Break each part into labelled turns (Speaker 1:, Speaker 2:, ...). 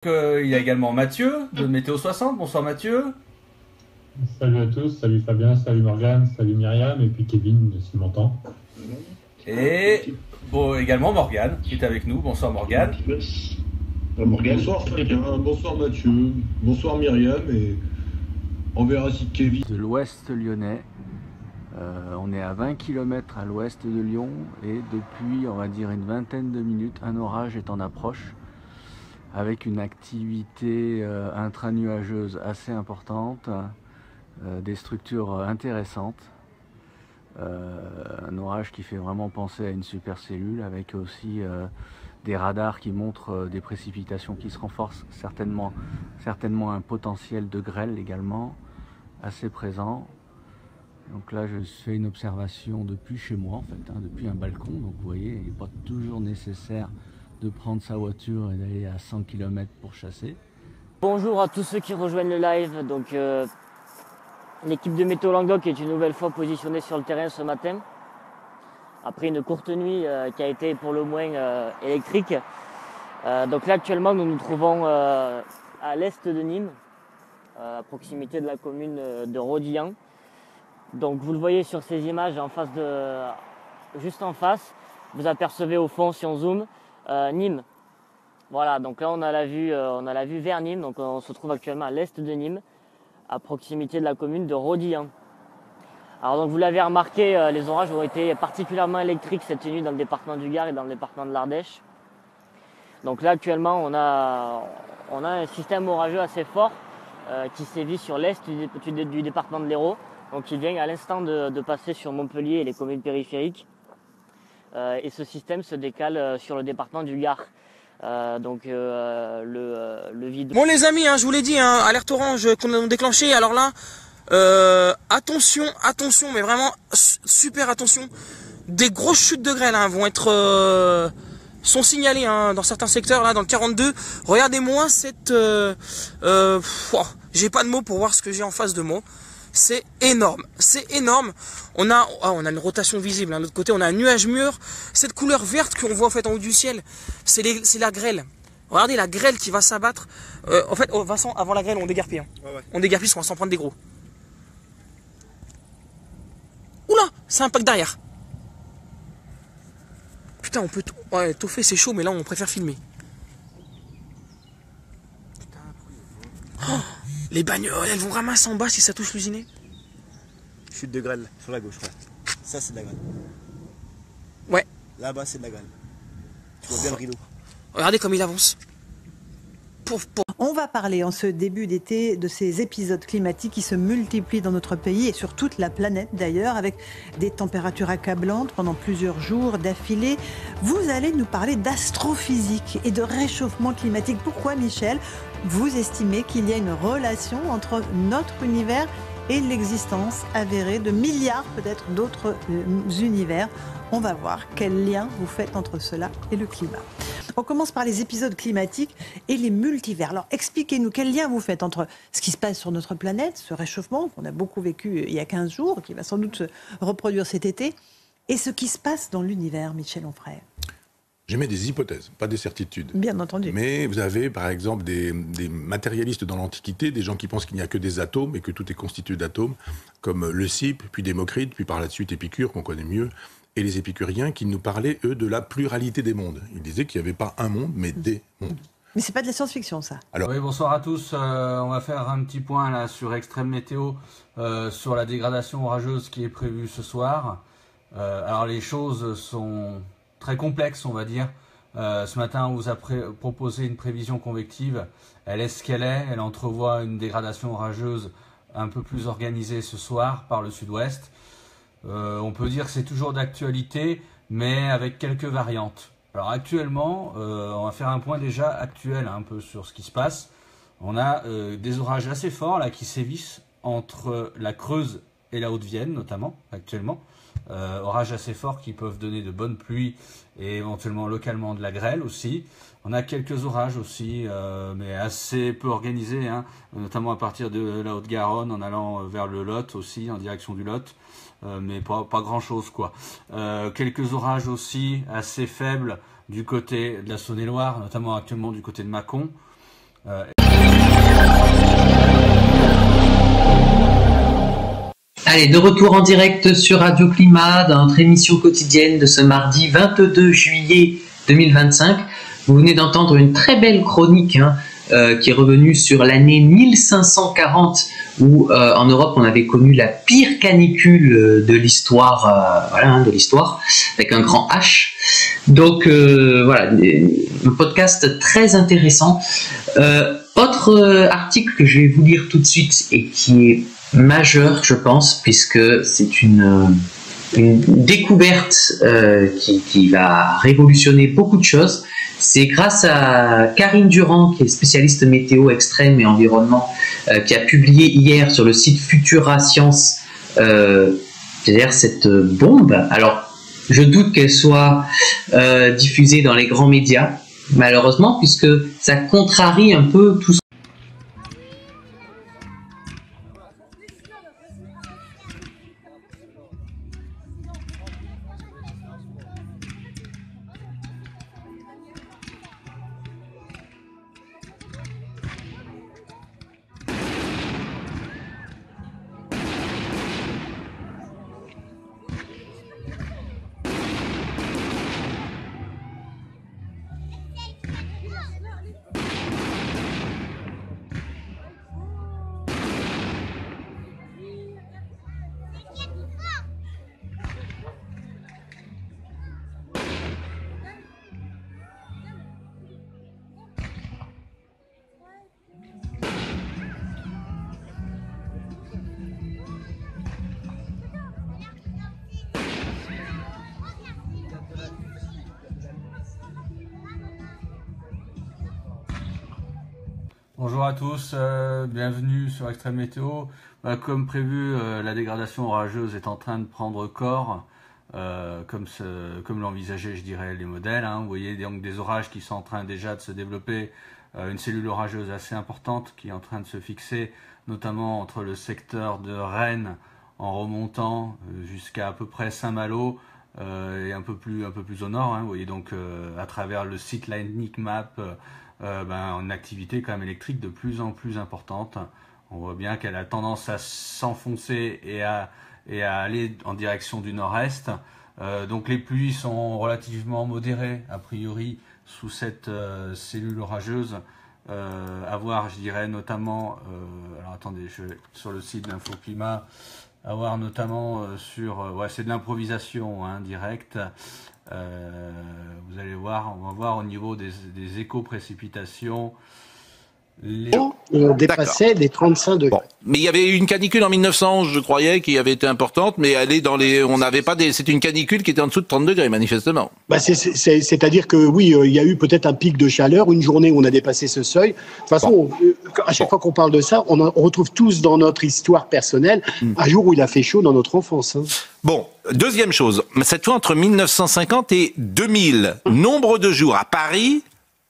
Speaker 1: Il y a également Mathieu de Météo 60. Bonsoir Mathieu.
Speaker 2: Salut à tous, salut Fabien, salut Morgane, salut Myriam et puis Kevin s'il m'entend.
Speaker 1: Et bon, également Morgane qui est avec nous. Bonsoir Morgane.
Speaker 3: Bonsoir Fabien, bonsoir Mathieu, bonsoir Myriam et on verra si Kevin...
Speaker 4: De l'ouest lyonnais, on est à 20 km à l'ouest de Lyon et depuis on va dire une vingtaine de minutes, un orage est en approche avec une activité intranuageuse assez importante, des structures intéressantes, un orage qui fait vraiment penser à une supercellule avec aussi des radars qui montrent des précipitations qui se renforcent, certainement un potentiel de grêle également assez présent. Donc là je fais une observation depuis chez moi en fait, depuis un balcon, donc vous voyez il n'est pas toujours nécessaire de prendre sa voiture et d'aller à 100 km pour chasser.
Speaker 5: Bonjour à tous ceux qui rejoignent le live. Donc l'équipe de Météo Languedoc est une nouvelle fois positionnée sur le terrain ce matin. Après une courte nuit qui a été pour le moins électrique. Donc là actuellement nous nous trouvons à l'est de Nîmes, à proximité de la commune de Rodilhan. Donc vous le voyez sur ces images juste en face, vous apercevez au fond si on zoome Nîmes. Voilà, donc là on a la vue vers Nîmes, donc on se trouve actuellement à l'est de Nîmes, à proximité de la commune de Rodilhan. Alors donc vous l'avez remarqué, les orages ont été particulièrement électriques cette nuit dans le département du Gard et dans le département de l'Ardèche. Donc là actuellement on a un système orageux assez fort qui sévit sur l'est du département de l'Hérault, donc il vient à l'instant de passer sur Montpellier et les communes périphériques. Et ce système se décale sur le département du Gard. Le vide.
Speaker 6: Bon les amis, je vous l'ai dit, alerte orange qu'on a déclenché. Alors là, attention, mais vraiment super attention. Des grosses chutes de grêle vont être sont signalées dans certains secteurs là dans le 42. Regardez-moi cette j'ai pas de mots pour voir ce que j'ai en face de moi. C'est énorme, On a une rotation visible. De l'autre côté, on a un nuage mûr. Cette couleur verte qu'on voit en fait en haut du ciel, c'est la grêle. Regardez la grêle qui va s'abattre. En fait, Vincent, avant la grêle, on déguerpit. Ouais. On déguerpit parce qu'on va s'en prendre des gros. Oula, c'est un pack derrière. Putain, on peut tout fait, c'est chaud, mais là, on préfère filmer. Oh, les bagnoles, elles vont ramasser en bas si ça touche l'usiné.
Speaker 7: Chute de grêle sur la gauche, ouais. Ça c'est de la grêle.
Speaker 6: Ouais.
Speaker 7: Là-bas c'est de la grêle. Tu vois bien le rideau.
Speaker 6: Regardez comme il avance.
Speaker 8: On va parler en ce début d'été de ces épisodes climatiques qui se multiplient dans notre pays et sur toute la planète d'ailleurs, avec des températures accablantes pendant plusieurs jours d'affilée. Vous allez nous parler d'astrophysique et de réchauffement climatique. Pourquoi, Michel, vous estimez qu'il y a une relation entre notre univers et l'existence avérée de milliards peut-être d'autres univers? On va voir quel lien vous faites entre cela et le climat. On commence par les épisodes climatiques et les multivers. Alors expliquez-nous quel lien vous faites entre ce qui se passe sur notre planète, ce réchauffement qu'on a beaucoup vécu il y a 15 jours, qui va sans doute se reproduire cet été, et ce qui se passe dans l'univers, Michel Onfray.
Speaker 9: J'émets des hypothèses, pas des certitudes.
Speaker 8: Bien entendu.
Speaker 9: Mais vous avez, par exemple, des matérialistes dans l'Antiquité, des gens qui pensent qu'il n'y a que des atomes et que tout est constitué d'atomes, comme Leucippe, puis Démocrite, puis par la suite Épicure, qu'on connaît mieux, et les épicuriens qui nous parlaient, eux, de la pluralité des mondes. Ils disaient qu'il n'y avait pas un monde, mais des mondes.
Speaker 8: Mais c'est pas de la science-fiction, ça.
Speaker 1: Alors... Oui, bonsoir à tous. On va faire un petit point là sur Extrême Météo, sur la dégradation orageuse qui est prévue ce soir. Alors les choses sont très complexes, on va dire. Ce matin, on vous a proposé une prévision convective. Elle est ce qu'elle est. Elle entrevoit une dégradation orageuse un peu plus organisée ce soir par le sud-ouest. On peut dire que c'est toujours d'actualité, mais avec quelques variantes. Alors actuellement, on va faire un point déjà actuel un peu sur ce qui se passe. On a des orages assez forts là qui sévissent entre la Creuse et la Haute-Vienne notamment actuellement. Orages assez forts qui peuvent donner de bonnes pluies et éventuellement localement de la grêle aussi. On a quelques orages aussi, mais assez peu organisés, notamment à partir de la Haute-Garonne, en allant vers le Lot aussi, en direction du Lot, mais pas grand-chose quoi. Quelques orages aussi assez faibles du côté de la Saône-et-Loire, notamment actuellement du côté de Mâcon.
Speaker 10: Allez, de retour en direct sur Radio Climat dans notre émission quotidienne de ce mardi 22 juillet 2025. Vous venez d'entendre une très belle chronique qui est revenue sur l'année 1540 où en Europe on avait connu la pire canicule de l'histoire, de l'histoire avec un grand H. Donc voilà, un podcast très intéressant. Autre article que je vais vous lire tout de suite et qui est majeur, je pense, puisque c'est une découverte qui va révolutionner beaucoup de choses. C'est grâce à Karine Durand, qui est spécialiste météo extrême et environnement, qui a publié hier sur le site Futura Science, c'est-à-dire cette bombe. Alors, je doute qu'elle soit diffusée dans les grands médias, malheureusement, puisque ça contrarie un peu tout ce
Speaker 1: Bonjour à tous, bienvenue sur Extrême Météo. Comme prévu, la dégradation orageuse est en train de prendre corps, comme l'envisageaient, je dirais, les modèles. Vous voyez donc des orages qui sont en train déjà de se développer, une cellule orageuse assez importante qui est en train de se fixer, notamment entre le secteur de Rennes en remontant jusqu'à à peu près Saint-Malo et un peu plus au nord. Vous voyez donc à travers le site Lightning Map, une activité quand même électrique de plus en plus importante. On voit bien qu'elle a tendance à s'enfoncer et à aller en direction du nord-est. Donc les pluies sont relativement modérées, a priori, sous cette cellule orageuse. À voir, je dirais, notamment, alors attendez, je vais sur le site d'InfoClimat, à voir notamment c'est de l'improvisation directe. Vous allez voir, on va voir au niveau des éco-précipitations.
Speaker 11: On dépassait les 35 degrés.
Speaker 12: Bon. Mais il y avait une canicule en 1911, je croyais, qui avait été importante, mais elle est on n'avait pas c'est une canicule qui était en dessous de 30 degrés, manifestement.
Speaker 11: C'est-à-dire que oui, il y a eu peut-être un pic de chaleur, une journée où on a dépassé ce seuil. De toute façon, à chaque fois qu'on parle de ça, on retrouve tous dans notre histoire personnelle un jour où il a fait chaud dans notre enfance.
Speaker 12: Bon, deuxième chose, cette fois entre 1950 et 2000, nombre de jours à Paris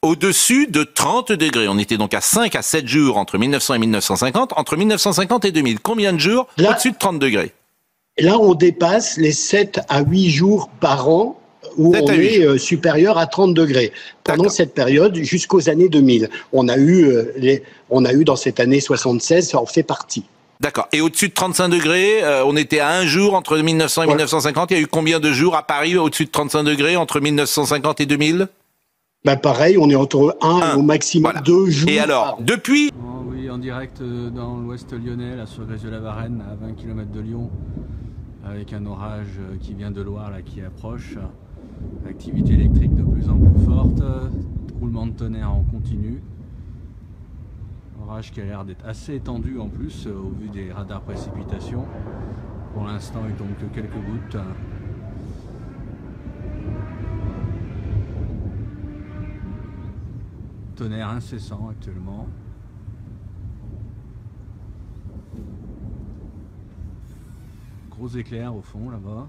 Speaker 12: au-dessus de 30 degrés. On était donc à 5 à 7 jours entre 1900 et 1950. Entre 1950 et 2000, combien de jours au-dessus de 30 degrés?
Speaker 11: Là, on dépasse les 7 à 8 jours par an où on est supérieur à 30 degrés. Pendant cette période, jusqu'aux années 2000. On a eu dans cette année 76, ça en fait partie.
Speaker 12: D'accord. Et au-dessus de 35 degrés, on était à un jour entre 1900 et 1950. Il y a eu combien de jours à Paris au-dessus de 35 degrés entre 1950 et 2000?
Speaker 11: Pareil, on est entre 1 et au maximum 2 jours.
Speaker 12: Et alors, depuis
Speaker 1: Oui, en direct dans l'ouest lyonnais, là sur Grèce-de-la-Varenne, à 20 km de Lyon, avec un orage qui vient de Loire, là, qui approche. Activité électrique de plus en plus forte, roulement de tonnerre en continu. Orage qui a l'air d'être assez étendu en plus, au vu des radars précipitations. Pour l'instant, il tombe que quelques gouttes. Tonnerre incessant actuellement. Gros éclairs au fond là-bas.